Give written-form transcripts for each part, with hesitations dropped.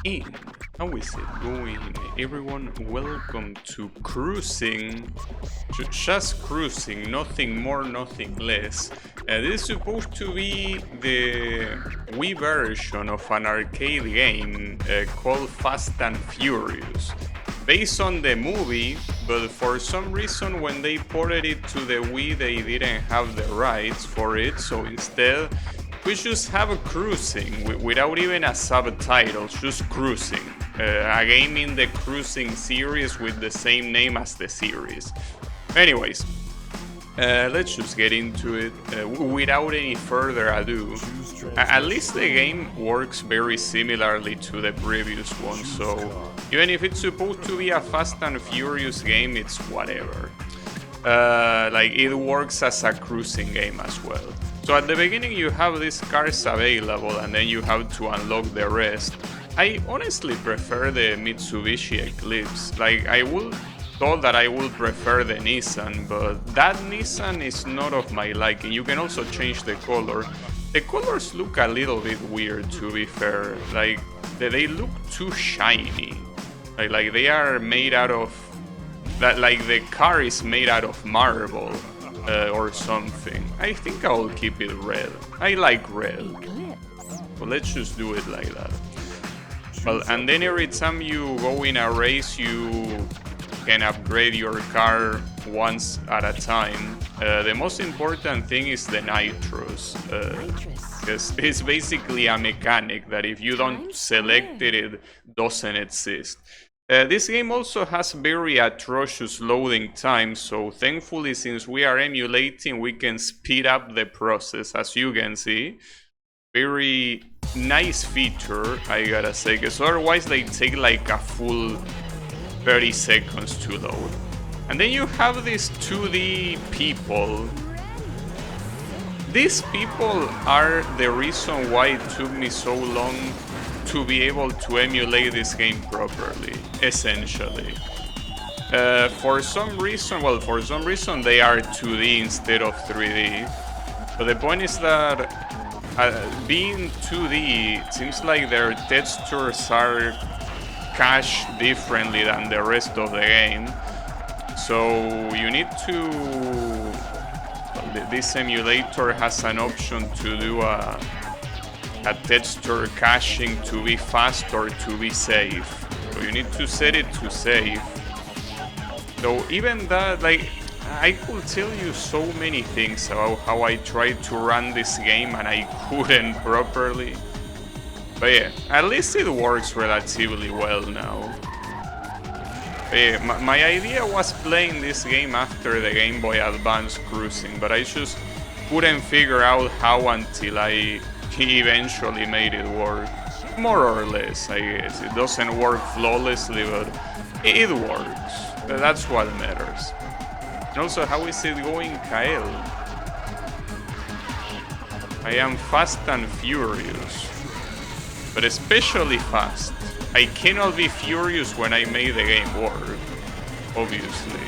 Hey, how is it going, everyone? Welcome to Cruis'n. Just Cruis'n, nothing more, nothing less. This is supposed to be the Wii version of an arcade game called Fast and Furious, based on the movie, but for some reason when they ported it to the Wii they didn't have the rights for it, so instead we just have a Cruis'n without even a subtitle, just Cruis'n. A game in the Cruis'n series with the same name as the series. Anyways, let's just get into it without any further ado. At least the game works very similarly to the previous one, so even if it's supposed to be a Fast and Furious game, it's whatever. Like it works as a Cruis'n game as well. So at the beginning you have these cars available and then you have to unlock the rest. I honestly prefer the Mitsubishi Eclipse. Like I would thought that I would prefer the Nissan, but that Nissan is not of my liking. You can also change the color. The colors look a little bit weird, to be fair. Like they look too shiny. Like they are made out of like the car is made out of marble. Or something. I think I'll keep it red. I like red. Well, let's just do it like that. Well, and then every time you go in a race, you can upgrade your car once at a time. The most important thing is the nitros. Because it's basically a mechanic that if you don't select it, it doesn't exist. This game also has very atrocious loading times, so thankfully since we are emulating we can speed up the process, as you can see. Very nice feature, I gotta say, because otherwise they take like a full 30 seconds to load. And then you have these 2D people. These people are the reason why it took me so long to be able to emulate this game properly, essentially. For some reason they are 2D instead of 3D. But the point is that being 2D, it seems like their textures are cached differently than the rest of the game. So you need to... This emulator has an option to do a texture caching to be fast or to be safe. So you need to set it to safe. So even that, like, I could tell you so many things about how I tried to run this game and I couldn't properly. But yeah, at least it works relatively well now. But yeah, my idea was playing this game after the Game Boy Advance Cruis'n, but I just couldn't figure out how until I eventually made it work. More or less, I guess. It doesn't work flawlessly, but it works. That's what matters. And also, how is it going, Kael? I am fast and furious. But especially fast. I cannot be furious when I make the game work, obviously.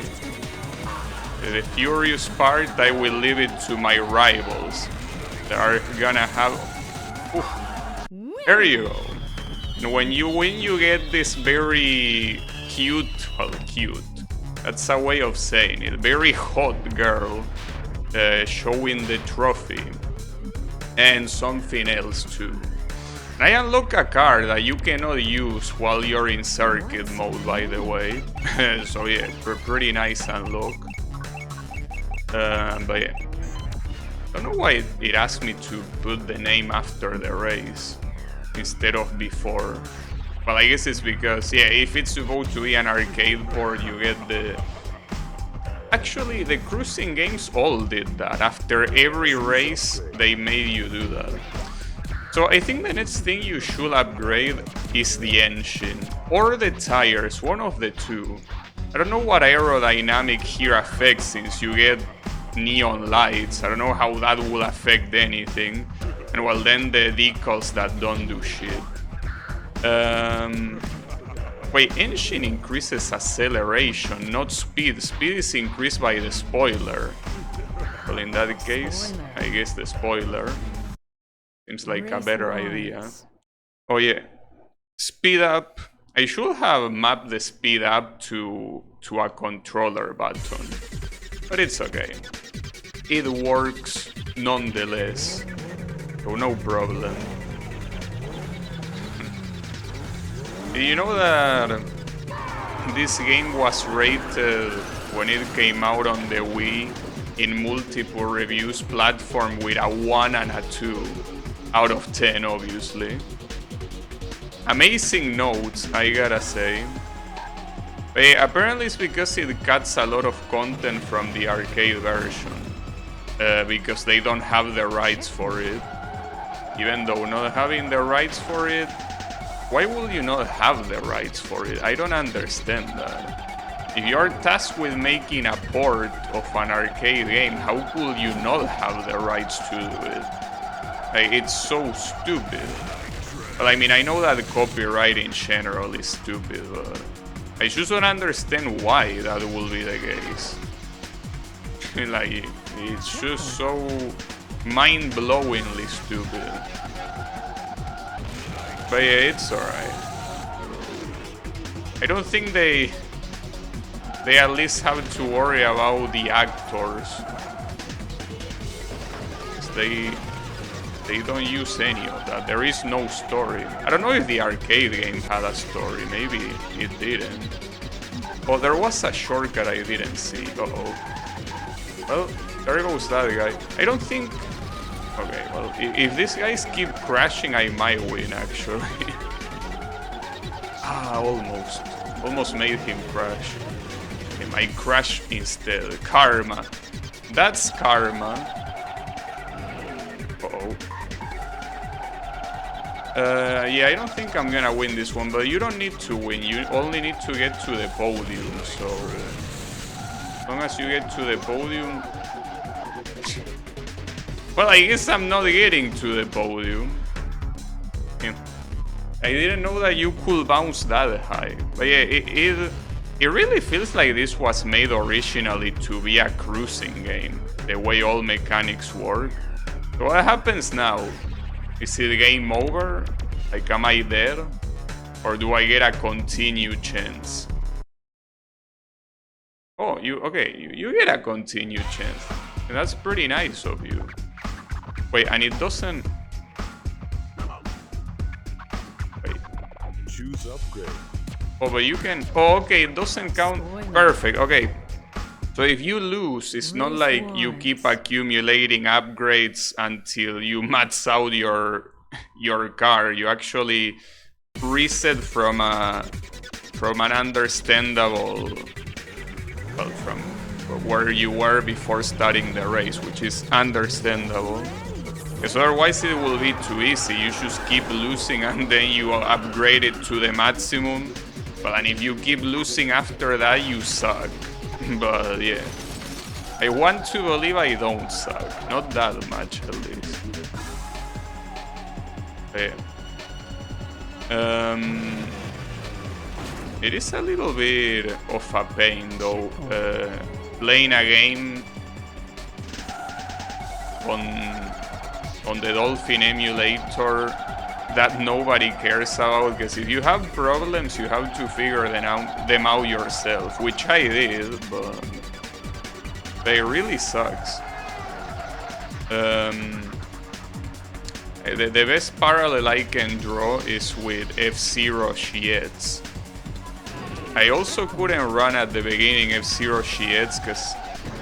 The furious part, I will leave it to my rivals. They are gonna have... Oof. There you go. And when you win, you get this very cute, well, cute. That's a way of saying it. Very hot girl showing the trophy. And something else too. And I unlock a car that you cannot use while you're in circuit mode, by the way. So yeah, pretty nice unlock. But yeah. I don't know why it asked me to put the name after the race instead of before. Well, I guess it's because, yeah, if it's supposed to be an arcade port, you get the... Actually, the Cruis'n games all did that. After every race, they made you do that. So I think the next thing you should upgrade is the engine. Or the tires, one of the two. I don't know what aerodynamic here affects since you get neon lights. I don't know how that will affect anything. And well, then the decals that don't do shit. Wait, engine increases acceleration, not speed. Speed is increased by the spoiler. Well, in that case, I guess the spoiler seems like a better idea. Oh yeah, Speed up. I should have mapped the speed up to a controller button, but it's okay. It works nonetheless, so no problem. You know that this game was rated when it came out on the Wii in multiple reviews platform with a 1 and a 2 out of 10, obviously. Amazing notes, I gotta say. But apparently it's because it cuts a lot of content from the arcade version. Because they don't have the rights for it. Even though not having the rights for it, why would you not have the rights for it? I don't understand that. If you're tasked with making a port of an arcade game, how could you not have the rights to do it? Like, it's so stupid. But I mean, I know that copyright in general is stupid, but I just don't understand why that will be the case. Like, it's just so mind-blowingly stupid. But yeah, it's alright. I don't think they at least have to worry about the actors. They don't use any of that. There is no story. I don't know if the arcade game had a story. Maybe it didn't. Oh, there was a shortcut I didn't see. Uh-oh. Well, there goes that guy. I don't think... Okay, well, if these guys keep crashing, I might win, actually. Almost. Almost made him crash. Okay, I crashed instead. Karma. That's karma. Uh-oh. Yeah, I don't think I'm gonna win this one, but you don't need to win. You only need to get to the podium, so... As long as you get to the podium... Well, I guess I'm not getting to the podium. Yeah. I didn't know that you could bounce that high. But yeah, it really feels like this was made originally to be a cruising game. The way all mechanics work. So what happens now? Is it game over? Like, am I there? Or do I get a continued chance? Oh, you get a continued chance. And that's pretty nice of you. Wait, and it doesn't... Wait. Choose upgrade. Oh, but you can... Oh, okay, it doesn't count... Perfect, okay. So if you lose, it's not like you keep accumulating upgrades until you max out your car. You actually reset from an understandable... Well, from where you were before starting the race, which is understandable. Because otherwise it will be too easy. You just keep losing and then you upgrade it to the maximum. But and if you keep losing after that, you suck. But yeah, I want to believe I don't suck. Not that much, at least. Yeah. It is a little bit of a pain, though, playing a game on the Dolphin emulator that nobody cares about, because if you have problems, you have to figure them out yourself, which I did, but they really sucks. The best parallel I can draw is with F-Zero Shiets. I also couldn't run at the beginning F-Zero Shiets because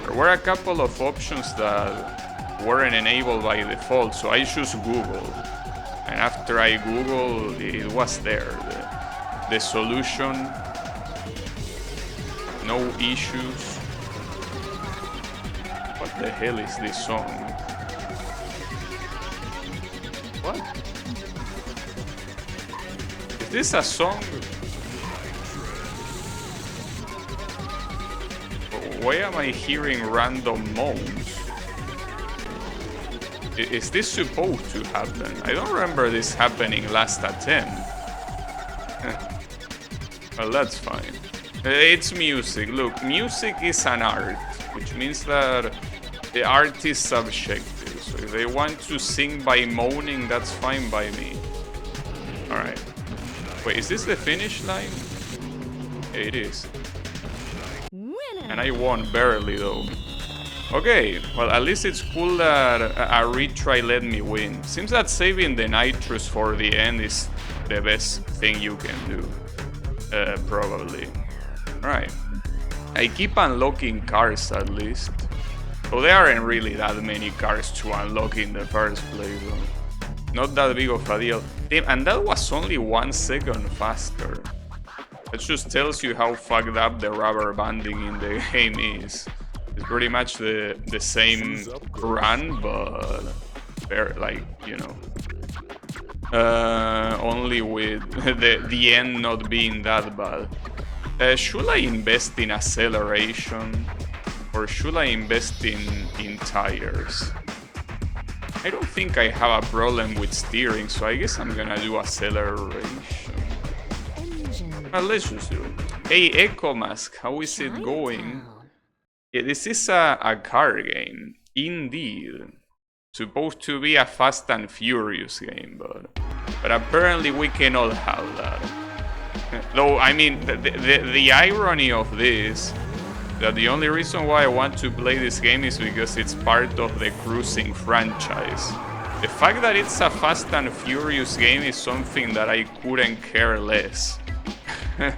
there were a couple of options that weren't enabled by default, so I just Googled. And after I Googled, it was there. The solution, no issues. What the hell is this song? What? Is this a song? Why am I hearing random moans? Is this supposed to happen? I don't remember this happening last attempt. Well, that's fine. It's music. Look, music is an art, which means that the art is subjective. So if they want to sing by moaning, that's fine by me. Alright. Wait, is this the finish line? Yeah, it is. And I won barely though. Okay, well at least it's cool that a retry let me win. Seems that saving the nitrous for the end is the best thing you can do. Probably. Alright. I keep unlocking cars at least. So there aren't really that many cars to unlock in the first place though. Not that big of a deal. Damn, and that was only 1 second faster. That just tells you how fucked up the rubber banding in the game is. It's pretty much the same run, but like, you know, only with the end not being that bad. Should I invest in acceleration or should I invest in tires? I don't think I have a problem with steering, so I guess I'm gonna do acceleration. Well, let's just do it. Hey, Echo Mask, how is it going? Yeah, this is a car game, indeed. Supposed to be a Fast and Furious game, but apparently we cannot have that. Though, I mean, the irony of this, that the only reason why I want to play this game is because it's part of the Cruis'n franchise. The fact that it's a Fast and Furious game is something that I couldn't care less. I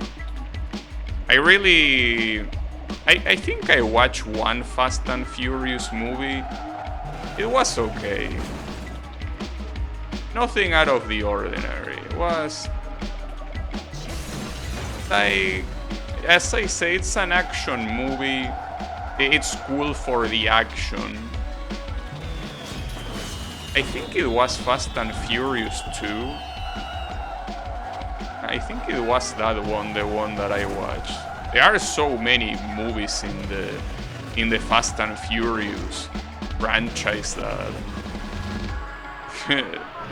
think I watched one Fast and Furious movie. It was okay. Nothing out of the ordinary. It was like, as I say, it's an action movie. It's cool for the action. I think it was Fast and Furious 2. I think it was that one, the one that I watched. There are so many movies in the Fast and Furious franchise that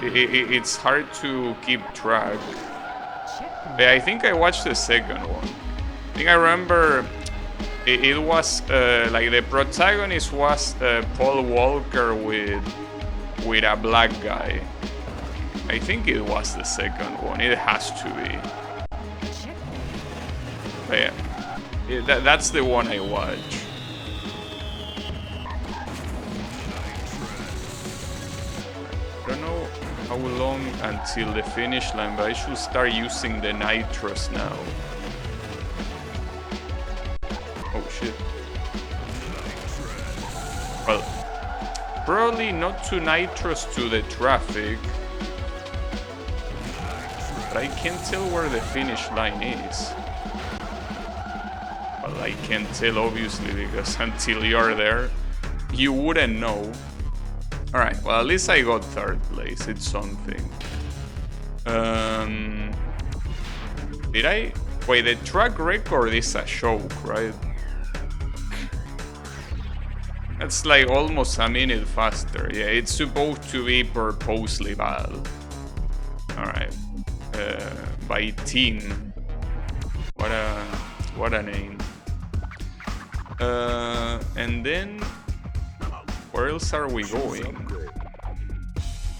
it's hard to keep track. But I think I watched the second one. I think I remember it was like the protagonist was Paul Walker with a black guy. I think it was the second one. It has to be. But yeah, that's the one I watched. I don't know how long until the finish line, but I should start using the nitros now. Oh shit. Well, probably not too nitros to the traffic. But I can't tell where the finish line is. Well, I can't tell obviously because until you're there, you wouldn't know. Alright, well at least I got third place, it's something. Did I... Wait, the track record is a joke, right? That's like almost a minute faster. Yeah, it's supposed to be purposely bad. Alright. By team. What a name. And then where else are we going?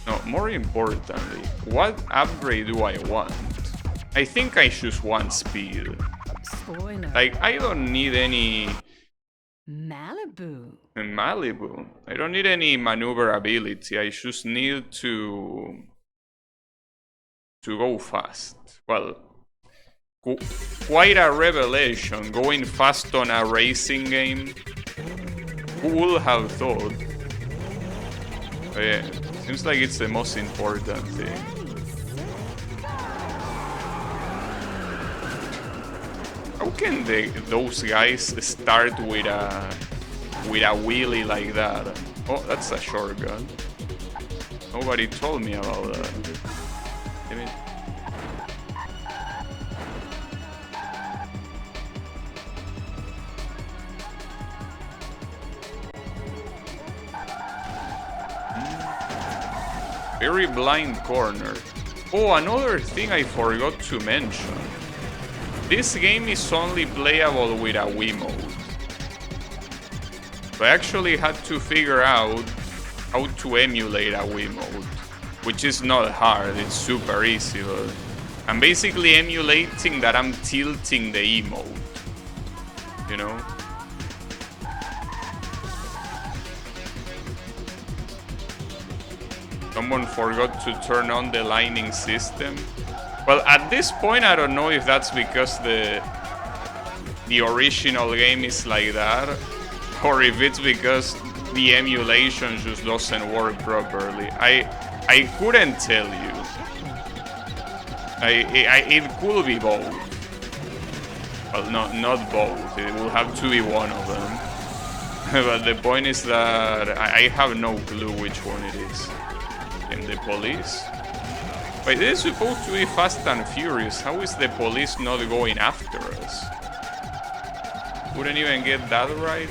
No, more importantly, what upgrade do I want? I think I choose one speed. Like, I don't need any Malibu. I don't need any maneuverability. I just need to go fast. Well, quite a revelation, going fast on a racing game. Who would have thought? But yeah, seems like it's the most important thing. How can those guys start with a wheelie like that? Oh, that's a shotgun. Nobody told me about that. Damn it. Very blind corner. Oh, another thing I forgot to mention. This game is only playable with a Wiimote. So I actually had to figure out how to emulate a Wiimote, which is not hard, it's super easy, but I'm basically emulating that I'm tilting the emote, you know? Someone forgot to turn on the lining system. Well, at this point, I don't know if that's because the original game is like that, or if it's because the emulation just doesn't work properly. I couldn't tell you. It could be both. Well, not both. It will have to be one of them. But the point is that I have no clue which one it is. In the police? Wait, this is supposed to be Fast and Furious. How is the police not going after us? Couldn't even get that right?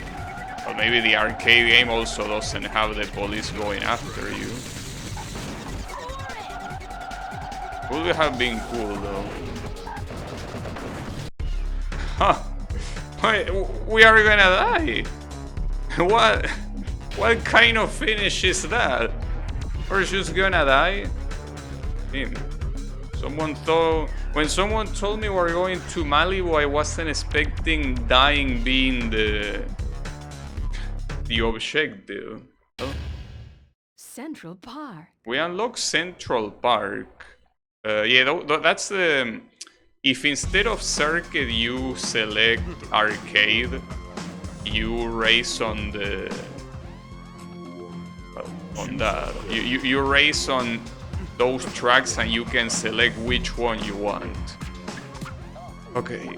Well, maybe the arcade game also doesn't have the police going after you. Would have been cool though. Huh. Wait, we are gonna die. What kind of finish is that? We're just gonna die? When someone told me we're going to Malibu, I wasn't expecting dying being the objective. Oh. Central Park. We unlock Central Park. Yeah, that's the... If instead of circuit you select arcade, you race on the... on that. You race on those tracks and you can select which one you want. Okay.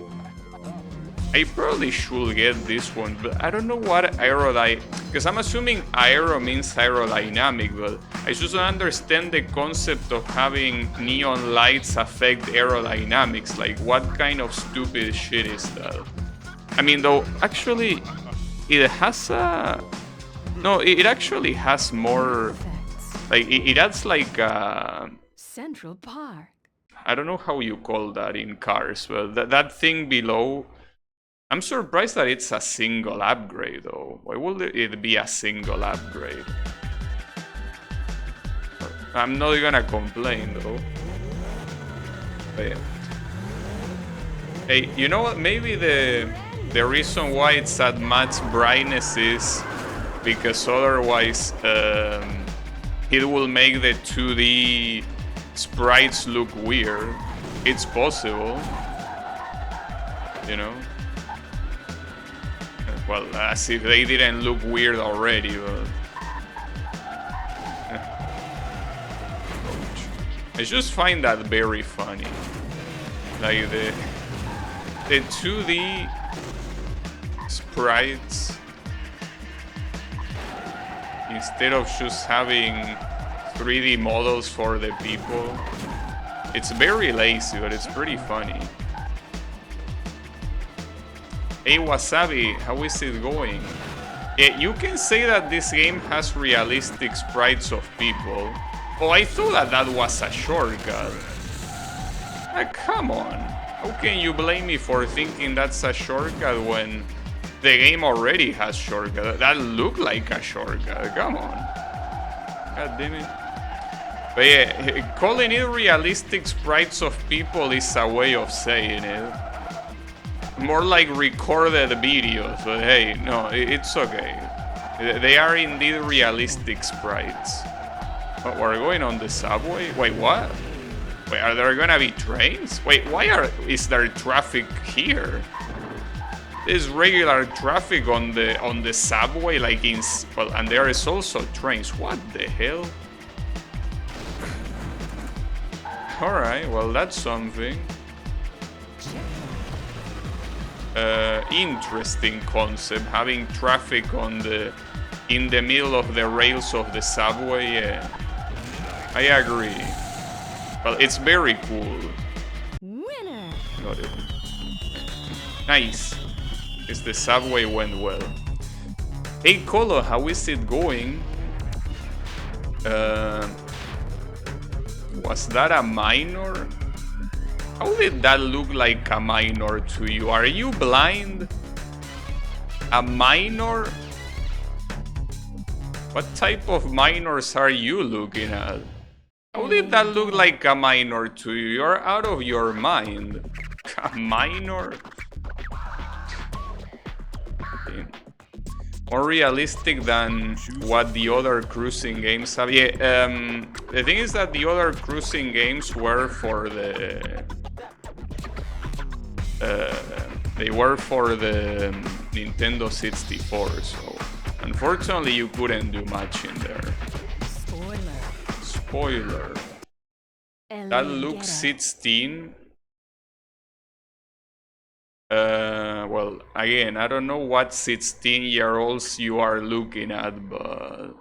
I probably should get this one, but I don't know what because I'm assuming aero means aerodynamic, but I just don't understand the concept of having neon lights affect aerodynamics. Like, what kind of stupid shit is that? I mean, though, actually, it has a... No, it actually has more... Like, it adds like a... Central Park. I don't know how you call that in cars, but that thing below... I'm surprised that it's a single upgrade, though. Why would it be a single upgrade? I'm not gonna complain, though. But yeah. Hey, you know what? Maybe the reason why it's at max brightness is because otherwise it will make the 2D sprites look weird. It's possible, you know? Well, as if they didn't look weird already, but... I just find that very funny. Like the 2D sprites, instead of just having 3D models for the people, it's very lazy, but it's pretty funny. Hey Wasabi, how is it going? You can say that this game has realistic sprites of people. Oh, I thought that was a shortcut. Come on. How can you blame me for thinking that's a shortcut when the game already has shortcut? That looked like a shortcut. Come on. God damn it. But yeah, calling it realistic sprites of people is a way of saying it. More like recorded videos, but hey, no, it's okay. They are indeed realistic sprites. Oh, we're going on the subway? Wait, what? Wait, are there gonna be trains? Wait, is there traffic here? There's regular traffic on the subway, like well, and there is also trains. What the hell? Alright, well, that's something. Interesting concept, having traffic in the middle of the rails of the subway. Yeah, I agree. Well, it's very cool. Winner. Got it. Nice. Because the subway went well. Hey Colo, how is it going? Was that a minor? How did that look like a minor to you? Are you blind? A minor? What type of minors are you looking at? How did that look like a minor to you? You're out of your mind. A minor? Okay. More realistic than what the other cruising games have. Yeah, the thing is that the other cruising games were for the... they were for the Nintendo 64, so unfortunately you couldn't do much in there. Spoiler. That looks 16. Well, again, I don't know what 16-year-olds you are looking at, but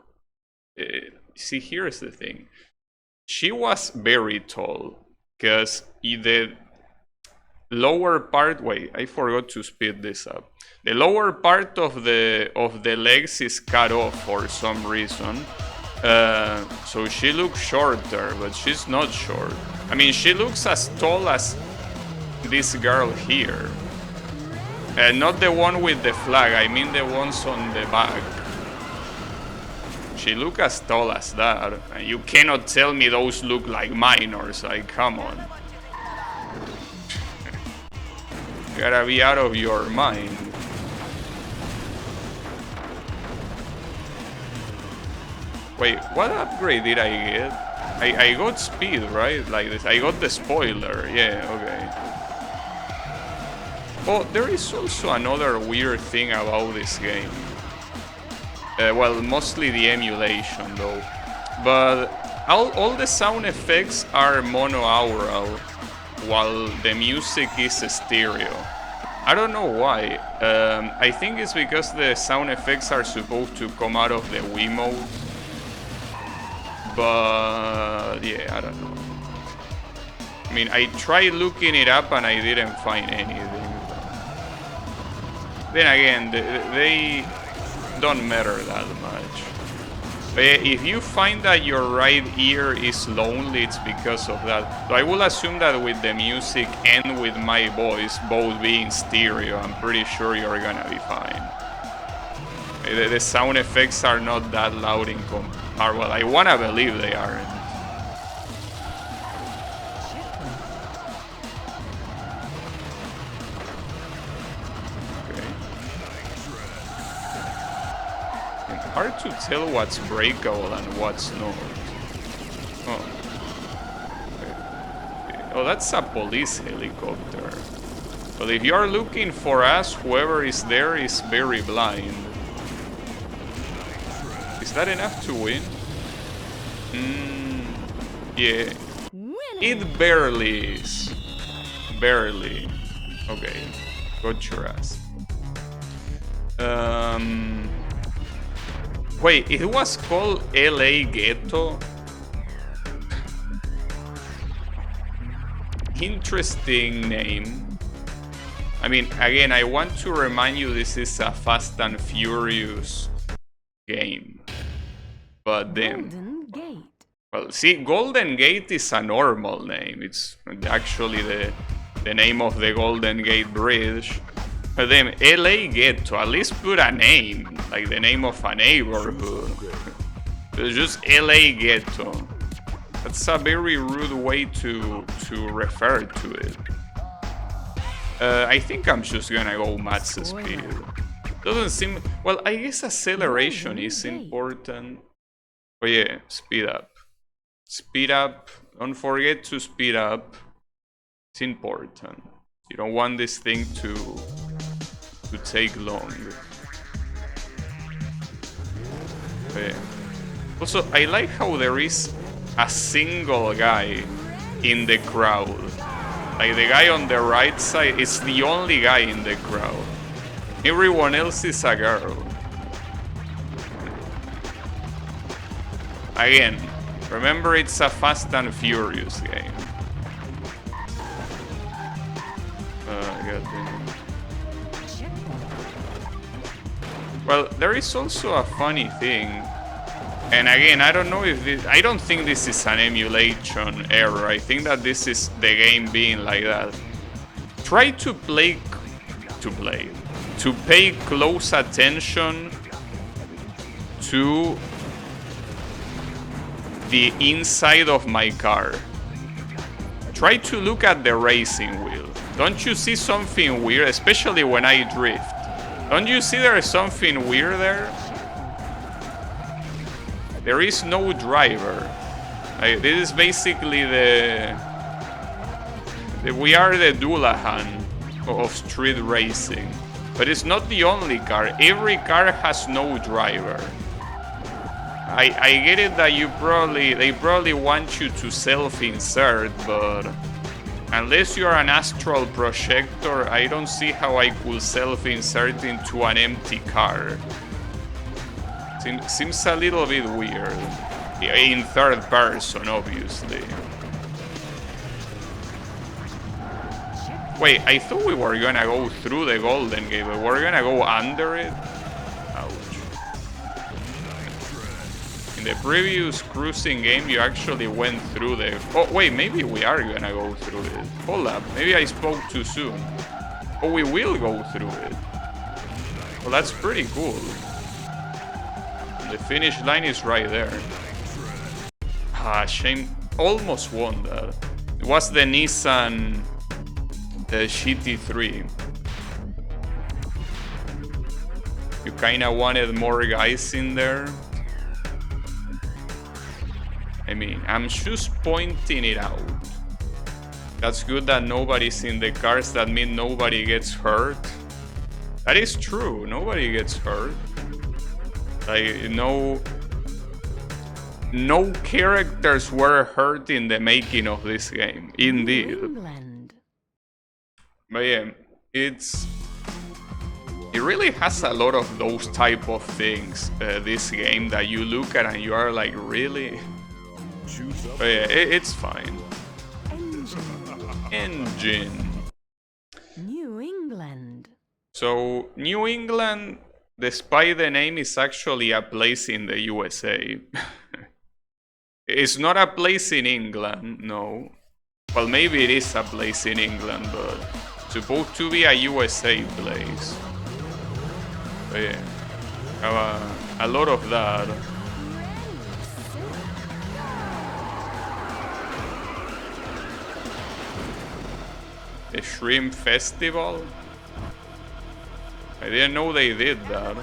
see, here's the thing. She was very tall, because the lower part, wait, I forgot to speed this up. The lower part of the legs is cut off for some reason. So she looks shorter, but she's not short. I mean, she looks as tall as this girl here. Not the one with the flag, I mean the ones on the back. She looks as tall as that. And you cannot tell me those look like minors, like, come on. You gotta be out of your mind. Wait, what upgrade did I get? I got speed, right? Like this. I got the spoiler. Yeah, okay. Oh, there is also another weird thing about this game. Well, mostly the emulation, though. But all the sound effects are mono-aural, while the music is stereo. I don't know why. I think it's because the sound effects are supposed to come out of the Wiimote. But yeah, I don't know. I mean, I tried looking it up and I didn't find anything. Then again, they don't matter that much. But if you find that your right ear is lonely, it's because of that. So I will assume that with the music and with my voice both being stereo, I'm pretty sure you're gonna be fine. The sound effects are not that loud in comparison. Well, I wanna believe they aren't. Hard to tell what's breakable and what's not. Oh. Okay. Oh, that's a police helicopter. But if you're looking for us, whoever is there is very blind. Is that enough to win? Yeah. It barely is. Barely. Okay. Got your ass. Wait, it was called LA Ghetto? Interesting name. I mean, again, I want to remind you this is a Fast and Furious game. But then... Golden Gate. Well, see, Golden Gate is a normal name. It's actually the name of the Golden Gate Bridge. But then LA Ghetto, at least put a name, like the name of a neighborhood. It's just LA Ghetto. That's a very rude way to refer to it. I think I'm just gonna go max speed. Doesn't seem... Well, I guess acceleration is important. But yeah, speed up. Speed up. Don't forget to speed up. It's important. You don't want this thing to take long. Okay. Also, I like how there is a single guy in the crowd. Like the guy on the right side is the only guy in the crowd. Everyone else is a girl. Again, remember it's a Fast and Furious game. Well, there is also a funny thing. And again, I don't know if this... I don't think this is an emulation error. I think that this is the game being like that. Try to pay close attention to the inside of my car. Try to look at the racing wheel. Don't you see something weird, especially when I drift? Don't you see there is something weird there? There is no driver. This is basically we are the Dullahan of street racing. But it's not the only car. Every car has no driver. I get it that they probably want you to self-insert, but unless you're an astral projector, I don't see how I could self-insert into an empty car. Seems a little bit weird. In third person, obviously. Wait, I thought we were gonna go through the Golden Gate, but we're gonna go under it? Ouch. In the previous cruising game, you actually went through the... Oh, wait, maybe we are gonna go through it. Hold up, maybe I spoke too soon. Oh, we will go through it. Well, that's pretty cool. The finish line is right there. Ah, shame. Almost won that. It was the Nissan GT3. You kinda wanted more guys in there. I mean, I'm just pointing it out. That's good that nobody's in the cars. That means nobody gets hurt. That is true. Nobody gets hurt. Like, no characters were hurt in the making of this game. Indeed. England. But yeah, it really has a lot of those type of things, this game, that you look at and you are like, really? But yeah, it's fine. Engine. New England. So, New England, despite the name, is actually a place in the USA. It's not a place in England, no. Well, maybe it is a place in England, but it's supposed to be a USA place. But yeah, have a lot of that. The Shrimp Festival? I didn't know they did that.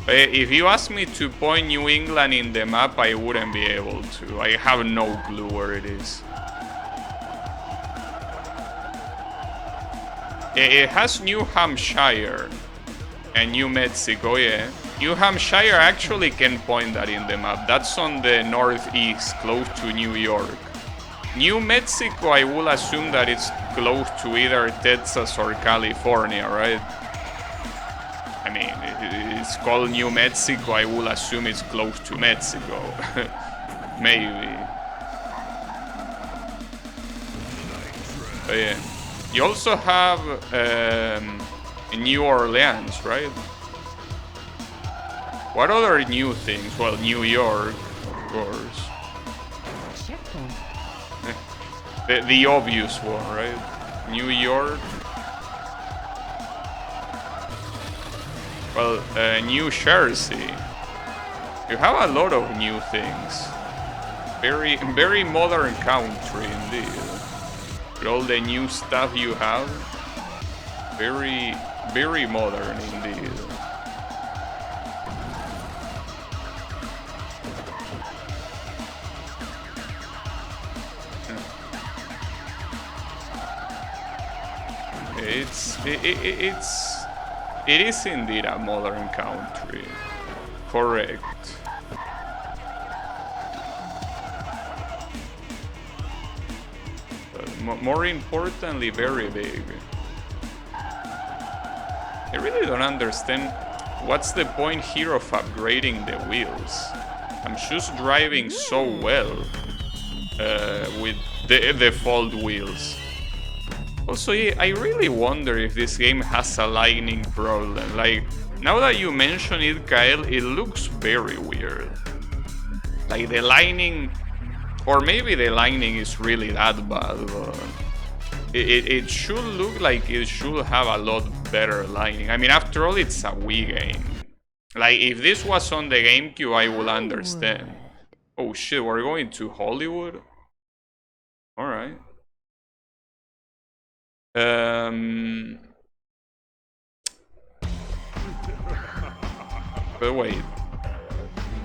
If you asked me to point New England in the map, I wouldn't be able to. I have no clue where it is. It has New Hampshire and New Mexico, yeah. New Hampshire actually can point that in the map. That's on the northeast, close to New York. New Mexico, I will assume that it's close to either Texas or California, right? I mean, it's called New Mexico, I will assume it's close to Mexico. Maybe. But yeah. You also have New Orleans, right? What other new things? Well, New York, of course. The obvious one, right? New York. Well, New Jersey. You have a lot of new things. Very modern country indeed. With all the new stuff you have. Very modern indeed. It is indeed a modern country. Correct. But more importantly, very big. I really don't understand what's the point here of upgrading the wheels. I'm just driving so well with the default wheels. Also, yeah, I really wonder if this game has a lighting problem. Like, now that you mention it, Kyle, it looks very weird. Like, the lighting... Or maybe the lighting is really that bad, but... It should look like it should have a lot better lighting. I mean, after all, it's a Wii game. Like, if this was on the GameCube, I would understand. Oh shit, we're going to Hollywood? Alright. But wait.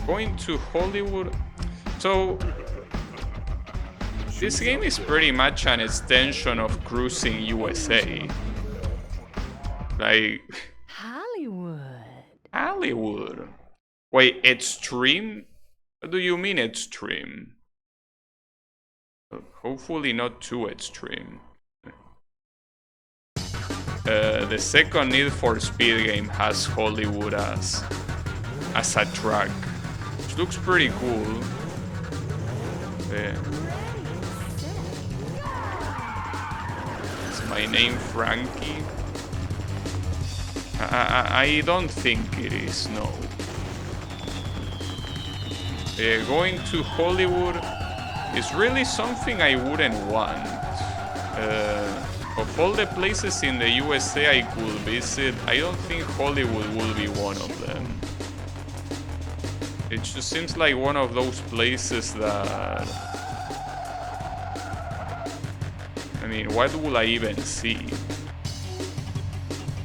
Going to Hollywood? So... This game is pretty much an extension of Cruis'n USA. Like... Hollywood. Hollywood. Wait, extreme? What do you mean extreme? Hopefully not too extreme. The second Need for Speed game has Hollywood as a track, which looks pretty cool. Is my name Frankie? I don't think it is, no. Going to Hollywood is really something I wouldn't want. Of all the places in the USA I could visit, I don't think Hollywood will be one of them. It just seems like one of those places that... I mean, what will I even see?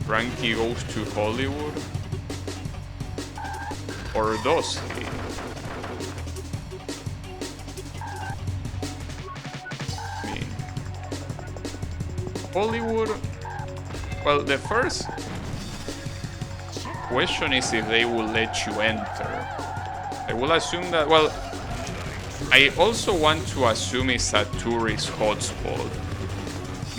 Frankie goes to Hollywood? Or does he? I mean, Hollywood? Well, the first question is if they will let you enter. I will assume that, well, I also want to assume it's a tourist hotspot.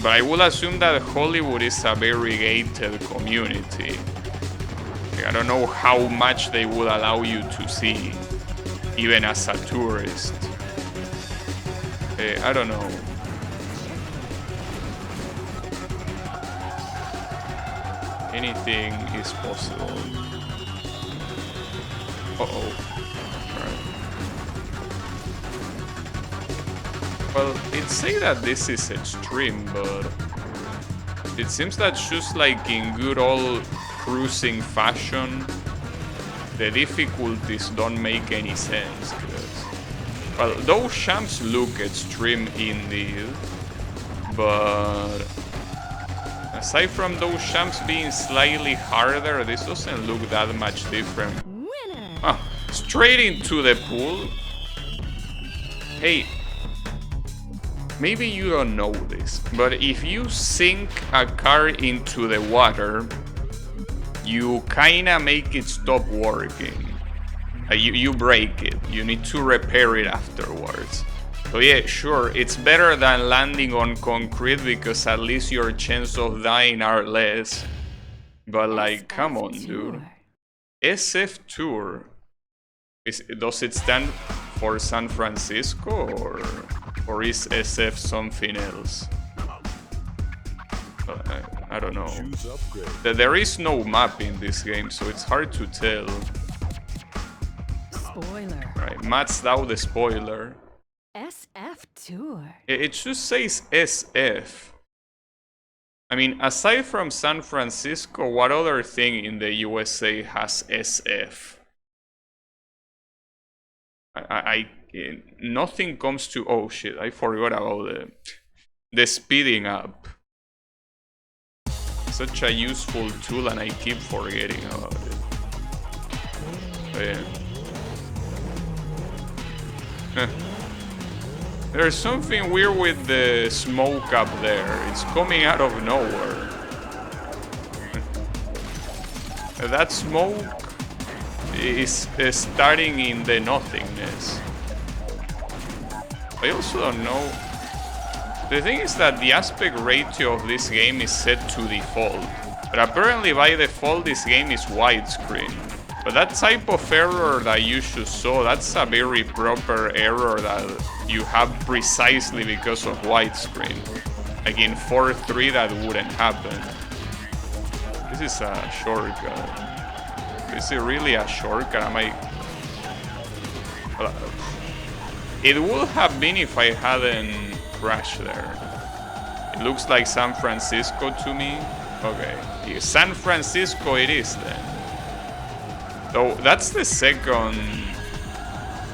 But I will assume that Hollywood is a very gated community. I don't know how much they would allow you to see, even as a tourist. I don't know. Anything is possible. Uh-oh. Well, it say that this is extreme, but it seems that just like in good old cruising fashion, the difficulties don't make any sense. Well, those champs look extreme indeed, but aside from those champs being slightly harder, this doesn't look that much different. Ah, straight into the pool? Hey. Maybe you don't know this, but if you sink a car into the water, you kinda make it stop working. You break it. You need to repair it afterwards. So yeah, sure, it's better than landing on concrete because at least your chance of dying are less. But like, come on, dude. SF Tour. Does it stand for San Francisco or is SF something else? I don't know. There is no map in this game, so it's hard to tell. Spoiler. Right, Matt's out the spoiler. SF Tour. It just says SF. I mean, aside from San Francisco, what other thing in the USA has SF? Nothing comes to... Oh shit, I forgot about the speeding up. Such a useful tool and I keep forgetting about it. But yeah. There's something weird with the smoke up there. It's coming out of nowhere. That smoke is starting in the nothingness. I also don't know. The thing is that the aspect ratio of this game is set to default. But apparently by default this game is widescreen. But that type of error that you just saw, that's a very proper error that you have precisely because of widescreen. Like in 4.3 that wouldn't happen. This is a shortcut. Is it really a shortcut? It would have been if I hadn't crashed there. It looks like San Francisco to me. Okay, San Francisco it is then. So that's the second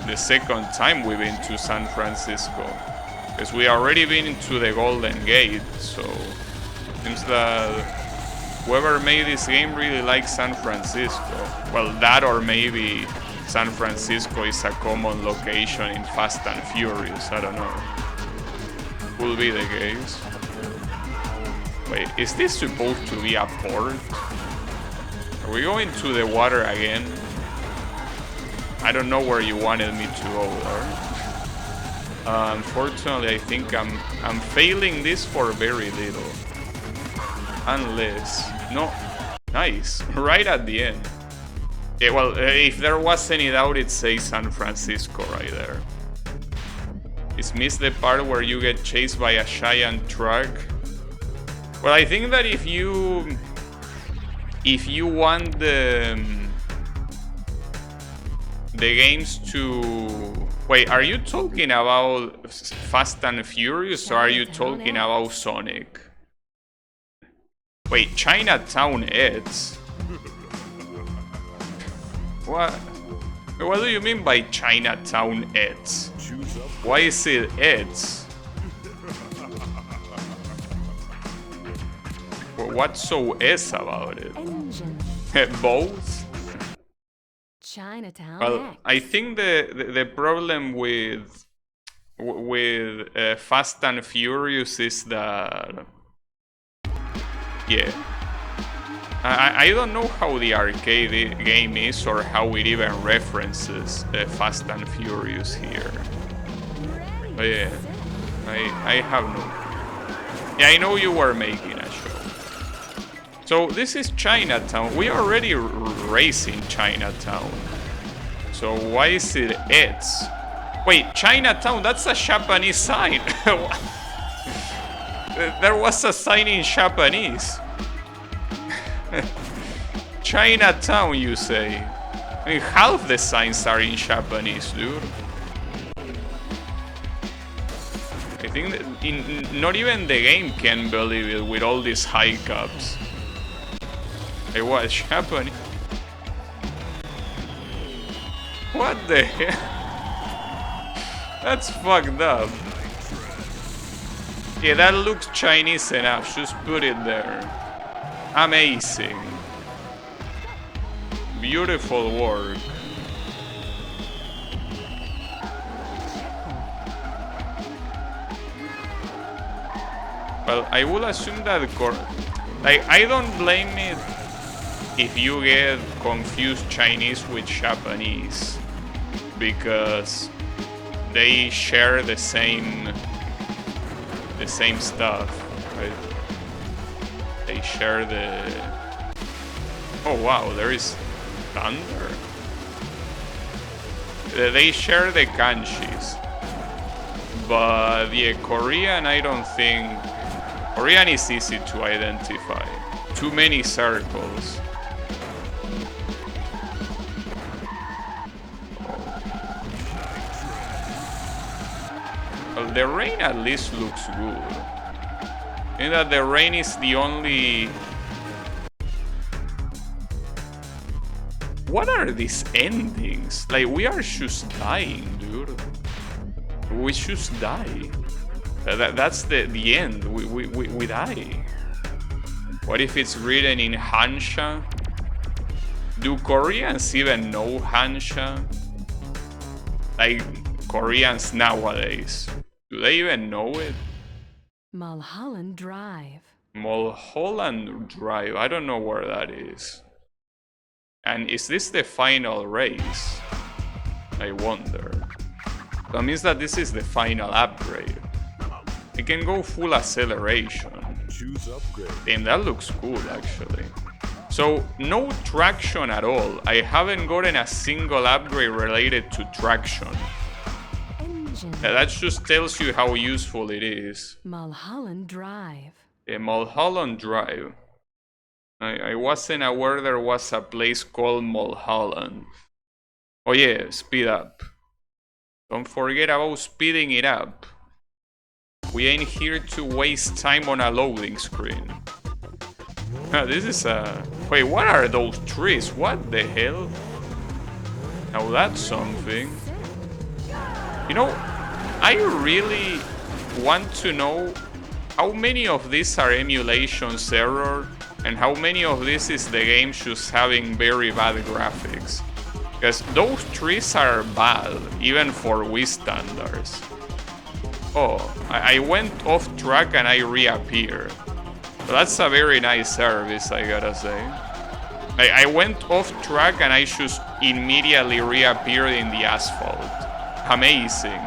the second time we've been to San Francisco. Because we already been to the Golden Gate, so seems that whoever made this game really likes San Francisco. Well, that or maybe San Francisco is a common location in Fast and Furious, I don't know. Could be the case. Wait, is this supposed to be a port? Are we going to the water again? I don't know where you wanted me to go there. Unfortunately, I think I'm failing this for very little. Unless... No. Nice. Right at the end. Yeah, well, if there was any doubt, it says San Francisco right there. Is missed the part where you get chased by a giant truck? Well, I think that if you want the games to... Wait, are you talking about Fast and Furious or are you talking about Sonic? Wait, Chinatown Eds? What? What do you mean by Chinatown Eds? Why is it Eds? What's so S about it? Both? Chinatown Well, X. I think the problem with Fast and Furious is that, yeah, I don't know how the arcade game is or how it even references Fast and Furious here. But yeah, I have no. Yeah, I know you were making a show. So this is Chinatown. We already racing Chinatown. So why is it Eds? Wait, Chinatown, that's a Japanese sign. There was a sign in Japanese. Chinatown, you say? I mean, half the signs are in Japanese, dude. I think that not even the game can believe it with all these hiccups. Hey, what is happening? What the hell? That's fucked up. Yeah, that looks Chinese enough. Just put it there. Amazing. Beautiful work. Well, I will assume that like, I don't blame it if you get confused Chinese with Japanese, because they share the same stuff, right? They share the... Oh wow, there is thunder. They share the kanjis, but yeah, Korean, I don't think... Korean is easy to identify. Too many circles. Well, the rain at least looks good. In that the rain is the only... What are these endings? Like, we are just dying, dude. We just die. That's the end. We die. What if it's written in Hansha? Do Koreans even know Hansha? Like, Koreans nowadays. Do they even know it? Mulholland Drive. Mulholland Drive. I don't know where that is. And is this the final race? I wonder. That means that this is the final upgrade. It can go full acceleration. Choose upgrade. Damn, that looks cool actually. So, no traction at all. I haven't gotten a single upgrade related to traction. That just tells you how useful it is. Mulholland Drive. Mulholland Drive. I wasn't aware there was a place called Mulholland. Oh yeah, speed up. Don't forget about speeding it up. We ain't here to waste time on a loading screen. This is a... Wait, what are those trees? What the hell? Now that's something. You know, I really want to know how many of these are emulation's error and how many of this is the game just having very bad graphics. Because those trees are bad, even for Wii standards. Oh, I went off track and I reappeared. That's a very nice service, I gotta say. I went off track and I just immediately reappeared in the asphalt. Amazing.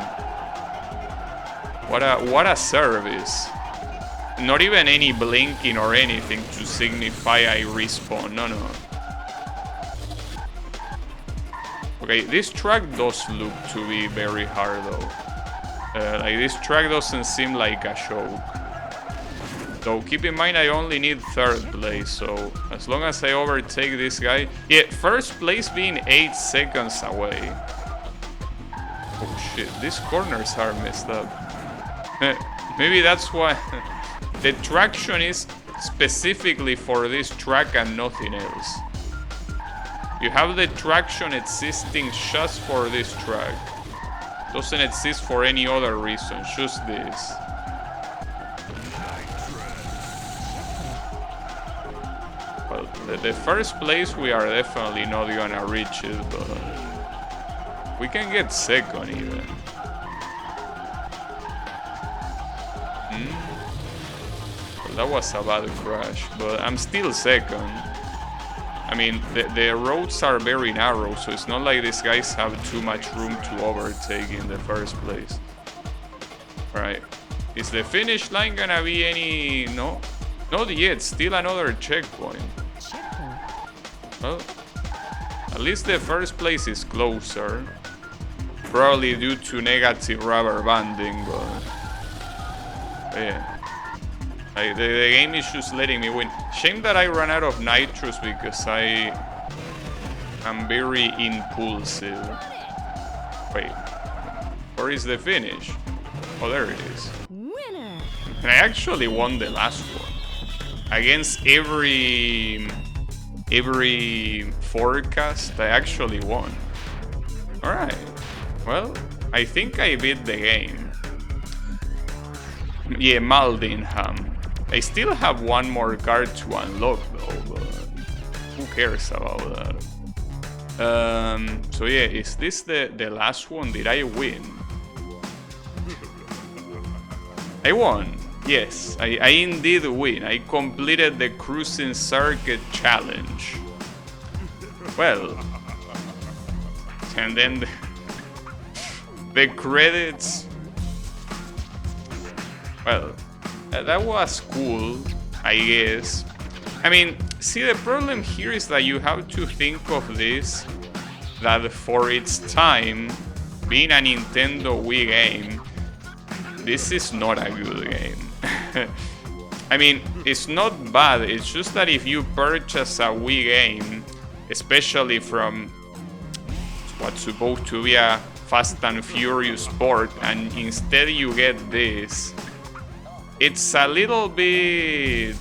What a service. Not even any blinking or anything to signify I respawn. No. Okay, this track does look to be very hard though. Like this track doesn't seem like a joke. So keep in mind I only need 3rd place, so as long as I overtake this guy... Yeah, 1st place being 8 seconds away. Oh shit, these corners are messed up. Maybe that's why the traction is specifically for this track and nothing else. You have the traction existing just for this track. Doesn't exist for any other reason, just this. Well, the 1st place we are definitely not gonna reach it, but we can get 2nd even. Well, that was a bad crash, but I'm still 2nd. I mean, the roads are very narrow, so it's not like these guys have too much room to overtake in the 1st place. Alright. Is the finish line gonna be any... No? Not yet, still another checkpoint. Well, at least the 1st place is closer. Probably due to negative rubber banding, but... Yeah. Like, the game is just letting me win. Shame that I ran out of nitrous because I am very impulsive. Wait, where is the finish? Oh, there it is. Winner! And I actually won the last one. Against every forecast, I actually won. Alright, well, I think I beat the game. Yeah, Maldingham. I still have one more card to unlock though, but who cares about that? So yeah, is this the last one? Did I win? I won. Yes, I indeed win. I completed the Cruis'n Circuit challenge. Well, and then the credits. Well, that was cool, I guess. I mean, see, the problem here is that you have to think of this, that for its time, being a Nintendo Wii game, this is not a good game. I mean, it's not bad, it's just that if you purchase a Wii game, especially from what's supposed to be a Fast and Furious port, and instead you get this, it's a little bit...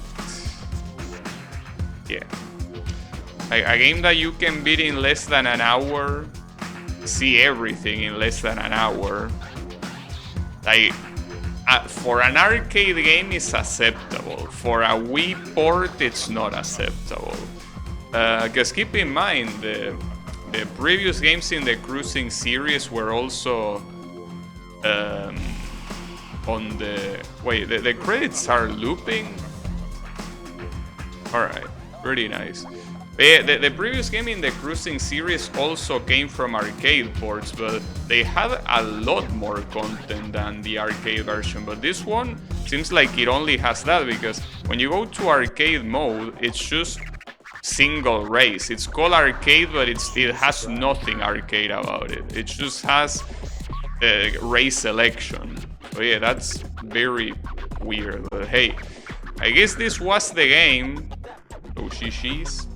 Yeah. A game that you can beat in less than an hour, see everything in less than an hour. Like, for an arcade game, it's acceptable. For a Wii port, it's not acceptable. Because keep in mind, the previous games in the Cruis'n series were also... on the... Wait, the credits are looping? Alright, pretty nice. The previous game in the Cruis'n series also came from arcade ports, but they had a lot more content than the arcade version. But this one seems like it only has that, because when you go to arcade mode, it's just single race. It's called arcade, but it has nothing arcade about it. It just has race selection. So yeah, that's very weird. But hey, I guess this was the game. Oh, she's.